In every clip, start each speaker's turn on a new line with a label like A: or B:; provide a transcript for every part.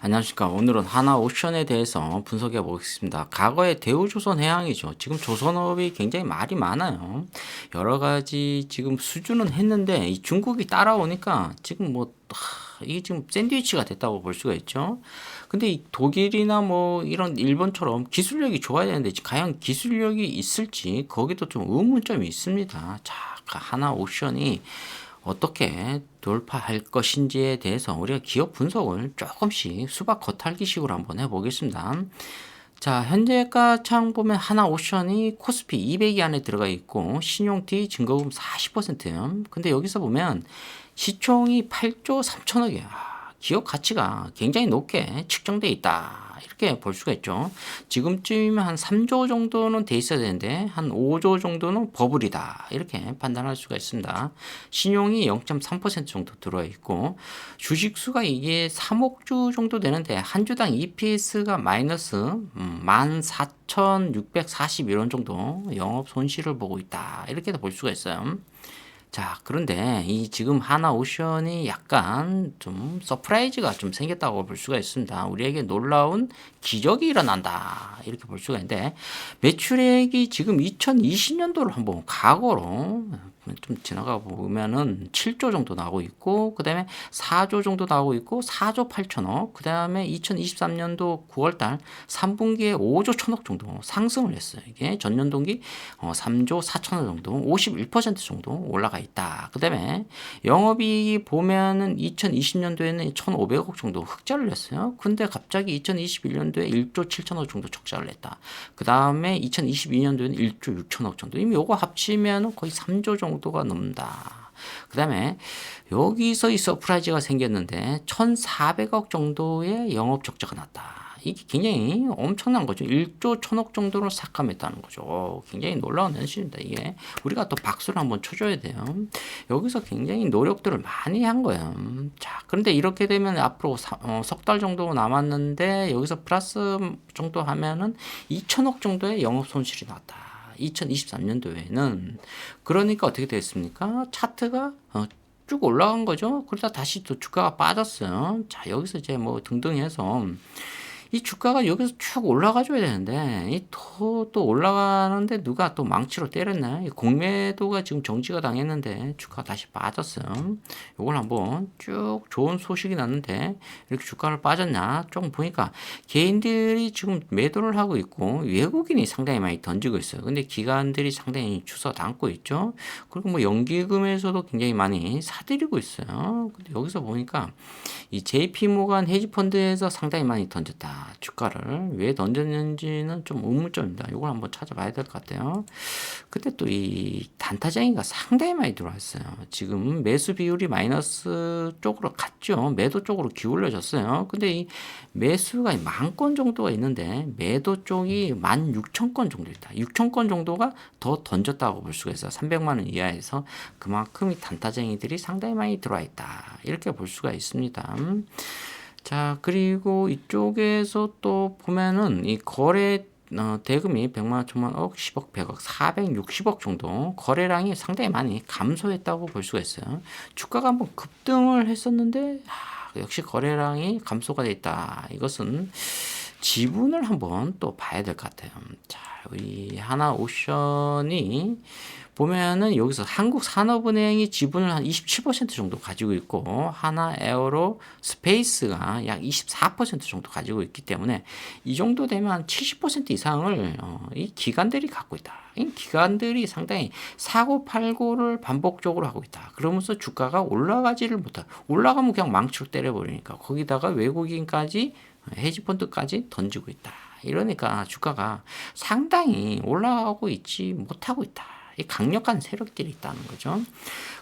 A: 안녕하십니까. 오늘은 하나오션에 대해서 분석해 보겠습니다. 과거의 대우조선해양이죠. 지금 조선업이 굉장히 말이 많아요. 여러 가지 지금 수준은 했는데 이 중국이 따라오니까 지금 이게 지금 샌드위치가 됐다고 볼 수가 있죠. 근데 이 독일이나 뭐 이런 일본처럼 기술력이 좋아야 되는데 과연 기술력이 있을지 거기도 좀 의문점이 있습니다. 자, 하나오션이 어떻게 돌파할 것인지에 대해서 우리가 기업 분석을 조금씩 수박 겉핥기식으로 한번 해보겠습니다. 자, 현재가 창 보면 하나오션이 코스피 200이 안에 들어가 있고 신용-D 증거금 40%예요. 근데 여기서 보면 시총이 8조 3천억이야. 기업 가치가 굉장히 높게 측정돼 있다. 이렇게 볼 수가 있죠. 지금쯤이면 한 3조 정도는 돼 있어야 되는데 한 5조 정도는 버블이다. 이렇게 판단할 수가 있습니다. 신용이 0.3% 정도 들어와 있고 주식수가 이게 3억 주 정도 되는데 한 주당 EPS가 마이너스 14,641원 정도 영업 손실을 보고 있다. 이렇게 볼 수가 있어요. 자, 그런데 이 지금 하나오션이 약간 좀 서프라이즈가 좀 생겼다고 볼 수가 있습니다. 우리에게 놀라운 기적이 일어난다. 이렇게 볼 수가 있는데 매출액이 지금 2020년도를 한번 과거로 좀 지나가 보면은 7조 정도 나오고 있고 그다음에 4조 정도 나오고 있고 4조 8천억 그다음에 2023년도 9월달 3분기에 5조 1천억 정도 상승을 했어요. 이게 전년 동기 3조 4천억 정도 51% 정도 올라가 있다. 그다음에 영업이익이 보면은 2020년도에는 1,500억 정도 흑자를 냈어요. 근데 갑자기 2021년도에 1조 7천억 정도 적자를 냈다. 그다음에 2022년도에는 1조 6천억 정도. 이미 요거 합치면 거의 3조 정도가 넘는다. 그 다음에 여기서 이 서프라이즈가 생겼는데 1,400억 정도의 영업 적자가 났다. 이게 굉장히 엄청난 거죠. 1조 1천억 정도로 삭감했다는 거죠. 굉장히 놀라운 현실입니다. 이게 우리가 또 박수를 한번 쳐줘야 돼요. 여기서 굉장히 노력들을 많이 한 거예요. 자, 그런데 이렇게 되면 앞으로 석 달 정도 남았는데 여기서 플러스 정도 하면은 2천억 정도의 영업 손실이 났다. 2023년도에는 그러니까 어떻게 됐습니까? 차트가 쭉 올라간 거죠. 그러다 다시 또 주가가 빠졌어요. 자, 여기서 이제 뭐 등등 해서 이 주가가 여기서 쭉 올라가줘야 되는데 또 올라가는데 누가 또 망치로 때렸나요? 공매도가 지금 정지가 당했는데 주가가 다시 빠졌어요. 이걸 한번 쭉 좋은 소식이 났는데 이렇게 주가를 빠졌냐? 조금 보니까 개인들이 지금 매도를 하고 있고 외국인이 상당히 많이 던지고 있어요. 근데 기관들이 상당히 주서 담고 있죠. 그리고 뭐 연기금에서도 굉장히 많이 사들이고 있어요. 근데 여기서 보니까 이 JP모간 헤지펀드에서 상당히 많이 던졌다. 주가를 왜 던졌는지는 좀 의문점입니다. 이걸 한번 찾아봐야 될 것 같아요. 근데 또 이 단타쟁이가 상당히 많이 들어왔어요. 지금 매수 비율이 마이너스 쪽으로 갔죠. 매도 쪽으로 기울어졌어요. 근데 이 매수가 10,000건 정도가 있는데 매도 쪽이 16,000건 정도 있다. 6,000건 정도가 더 던졌다고 볼 수가 있어요. 300만 원 이하에서 그만큼 이 단타쟁이들이 상당히 많이 들어와 있다. 이렇게 볼 수가 있습니다. 자, 그리고 이쪽에서 또 보면은 이 거래 대금이 100만, 1000만, 억, 10억, 100억, 460억 정도 거래량이 상당히 많이 감소했다고 볼 수가 있어요. 주가가 한번 급등을 했었는데 역시 거래량이 감소가 돼 있다. 이것은 지분을 한번 또 봐야 될 것 같아요. 자, 우리 하나오션이 보면은 여기서 한국산업은행이 지분을 한 27% 정도 가지고 있고 하나에어로 스페이스가 약 24% 정도 가지고 있기 때문에 이 정도 되면 70% 이상을 이 기관들이 갖고 있다. 이 기관들이 상당히 사고 팔고를 반복적으로 하고 있다. 그러면서 주가가 올라가지를 못하. 올라가면 그냥 망치로 때려버리니까 거기다가 외국인까지 헤지펀드까지 던지고 있다. 이러니까 주가가 상당히 올라가고 있지 못하고 있다. 이 강력한 세력들이 있다는 거죠.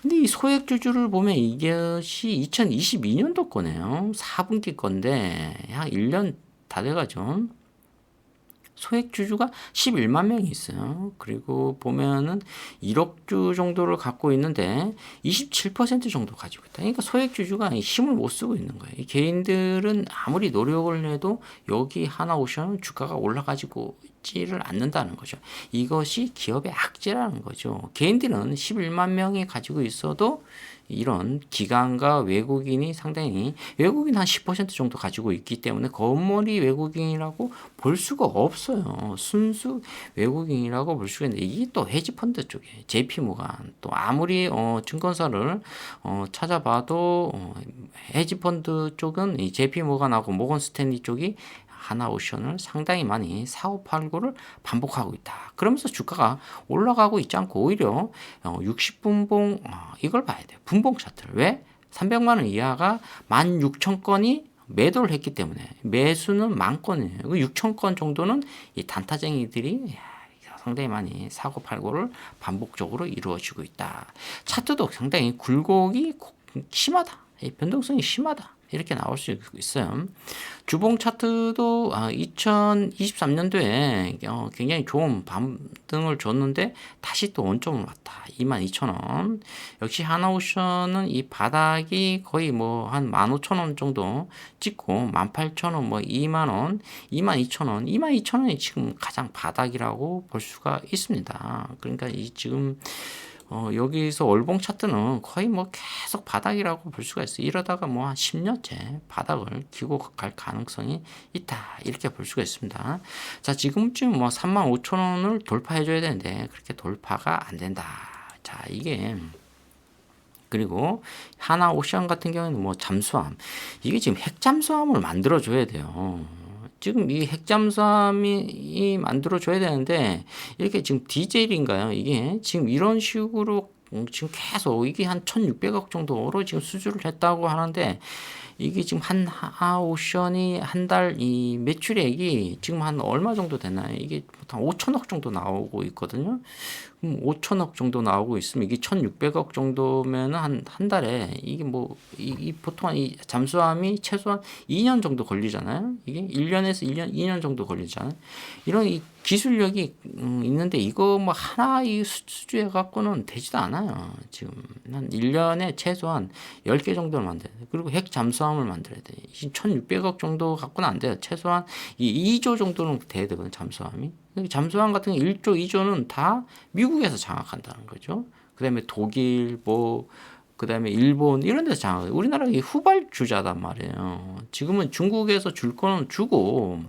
A: 근데 이 소액주주를 보면 이것이 2022년도 거네요. 4분기 건데 약 1년 다 돼가죠. 소액주주가 11만 명이 있어요. 그리고 보면은 1억 주 정도를 갖고 있는데 27% 정도 가지고 있다. 그러니까 소액주주가 힘을 못 쓰고 있는 거예요. 이 개인들은 아무리 노력을 해도 여기 하나오션은 주가가 올라가지고 있지를 않는다는 거죠. 이것이 기업의 악재라는 거죠. 개인들은 11만 명이 가지고 있어도 이런 기관과 외국인이 상당히 외국인 한 10% 정도 가지고 있기 때문에 거머리 외국인이라고 볼 수가 없어요. 순수 외국인이라고 볼 수가 있는데 이게 또 헤지펀드 쪽에 JP모간 또 아무리 증권사를 찾아봐도 헤지펀드 쪽은 이 JP모간하고 모건 스탠리 쪽이 하나오션을 상당히 많이 사고 팔고를 반복하고 있다. 그러면서 주가가 올라가고 있지 않고 오히려 60분봉 이걸 봐야 돼요. 분봉 차트를. 왜? 300만 원 이하가 16,000건이 매도를 했기 때문에 매수는 10,000건이에요. 6,000건 정도는 이 단타쟁이들이 상당히 많이 사고 팔고를 반복적으로 이루어지고 있다. 차트도 상당히 굴곡이 심하다. 변동성이 심하다. 이렇게 나올 수 있어요. 주봉 차트도 2023년도에 굉장히 좋은 반등을 줬는데 다시 또 원점을 왔다. 22,000원. 역시 하나오션은 이 바닥이 거의 뭐 한 15,000원 정도 찍고 18,000원, 뭐 2만원, 22,000원, 22,000원이 지금 가장 바닥이라고 볼 수가 있습니다. 그러니까 이 지금 여기서 월봉 차트는 거의 뭐 계속 바닥이라고 볼 수가 있어요. 이러다가 뭐 한 10년째 바닥을 기고 갈 가능성이 있다. 이렇게 볼 수가 있습니다. 자, 지금쯤 뭐 35,000원을 돌파해 줘야 되는데 그렇게 돌파가 안 된다. 자, 이게 그리고 하나오션 같은 경우에는 뭐 잠수함. 이게 지금 핵잠수함을 만들어 줘야 돼요. 지금 이 핵잠수함이 만들어줘야 되는데 이렇게 지금 디젤인가요? 이게 지금 이런 식으로 지금 계속 이게 한 1,600억 정도로 지금 수주를 했다고 하는데 이게 지금 하나오션이 한 달 이 매출액이 지금 한 얼마 정도 되나요? 이게 한 5천억 정도 나오고 있거든요. 5천억 정도 나오고 있으면 이게 1,600억 정도면 한 달에 이게 뭐 이 보통 이 잠수함이 최소한 2년 정도 걸리잖아요. 이게 1년에서 2년 정도 걸리잖아요. 이런 이 기술력이 있는데 이거 뭐 하나 이 수주해 갖고는 되지도 않아요. 지금 한 1년에 최소한 10개 정도를 만들어야 돼. 그리고 핵 잠수함을 만들어야 돼. 1,600억 정도 갖고는 안 돼요. 최소한 이 2조 정도는 돼야 되거든요. 잠수함이. 잠수함 같은 게 1조, 2조는 다 미국에서 장악한다는 거죠. 그 다음에 독일, 그 다음에 일본, 이런 데서 장악해요. 우리나라가 후발주자단 말이에요. 지금은 중국에서 줄 거는 주고,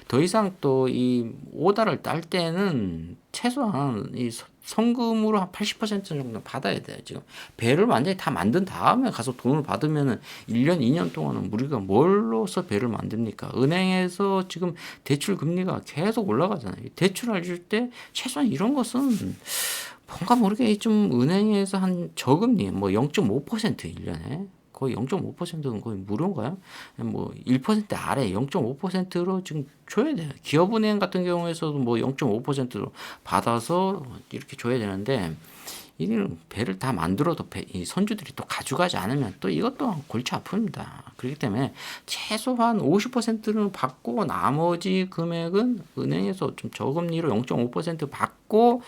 A: 더 이상 또 이 오다를 딸 때는 최소한 이 성금으로 한 80% 정도 받아야 돼요. 지금 배를 완전히 다 만든 다음에 가서 돈을 받으면은 1년, 2년 동안은 우리가 뭘로서 배를 만듭니까? 은행에서 지금 대출 금리가 계속 올라가잖아요. 대출을 줄 때 최소한 이런 것은 뭔가 모르게 좀 은행에서 한 저금리 뭐 0.5% 1년에 거의 0.5%는 거의 무료인가요? 뭐 1% 아래 0.5%로 지금 줘야 돼요. 기업은행 같은 경우에서도 뭐 0.5%로 받아서 이렇게 줘야 되는데 이는 배를 다 만들어도 이 선주들이 또 가져가지 않으면 또 이것도 골치 아픕니다. 그렇기 때문에 최소한 50%는 받고 나머지 금액은 은행에서 좀 저금리로 0.5% 받고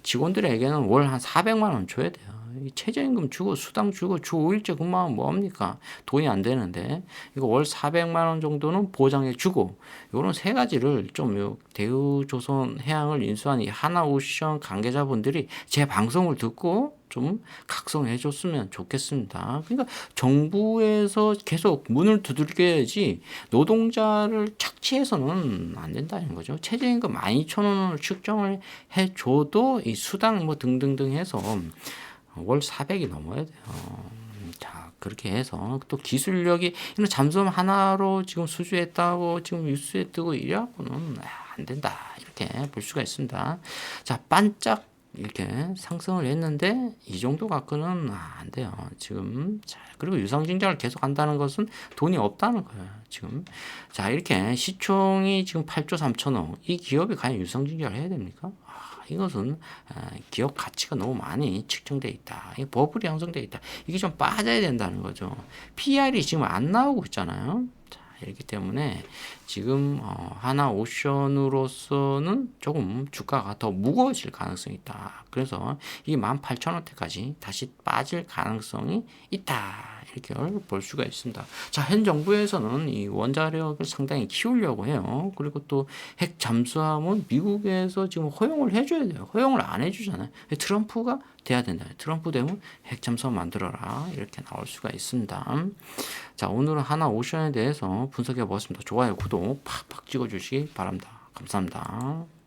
A: 직원들에게는 월 한 400만 원 줘야 돼요. 최저임금 주고 수당 주고 주 5일째 근무하면 뭐합니까? 돈이 안 되는데 이거 월 400만 원 정도는 보장해 주고 요런 세 가지를 좀 대우조선 해양을 인수한 이 하나오션 관계자분들이 제 방송을 듣고 좀 각성해 줬으면 좋겠습니다. 그러니까 정부에서 계속 문을 두들겨야지 노동자를 착취해서는 안 된다는 거죠. 최저임금 12,000원을 측정을 해줘도 이 수당 뭐 등등등 해서 월 400이 넘어야 돼요. 자, 그렇게 해서 또 기술력이 이런 잠수함 하나로 지금 수주했다고 지금 뉴스에 뜨고 이래갖고는 안 된다. 이렇게 볼 수가 있습니다. 자, 반짝 이렇게 상승을 했는데 이 정도 갖고는 안 돼요. 지금 자, 그리고 유상증자를 계속 한다는 것은 돈이 없다는 거예요. 지금 자, 이렇게 시총이 지금 8조 3천억. 이 기업이 과연 유상증자를 해야 됩니까? 이것은 기업 가치가 너무 많이 측정돼 있다. 버블이 형성돼 있다. 이게 좀 빠져야 된다는 거죠. PR이 지금 안 나오고 있잖아요. 자, 이렇기 때문에 지금 하나오션으로서는 조금 주가가 더 무거워질 가능성이 있다. 그래서 이 18,000원대까지 다시 빠질 가능성이 있다. 이렇게 볼 수가 있습니다. 자, 현 정부에서는 이 원자력을 상당히 키우려고 해요. 그리고 또 핵 잠수함은 미국에서 지금 허용을 해줘야 돼요. 허용을 안 해주잖아요. 트럼프가 돼야 된다. 트럼프 되면 핵 잠수함 만들어라. 이렇게 나올 수가 있습니다. 자, 오늘은 하나오션에 대해서 분석해 보았습니다. 좋아요, 구독 팍팍 찍어주시기 바랍니다. 감사합니다.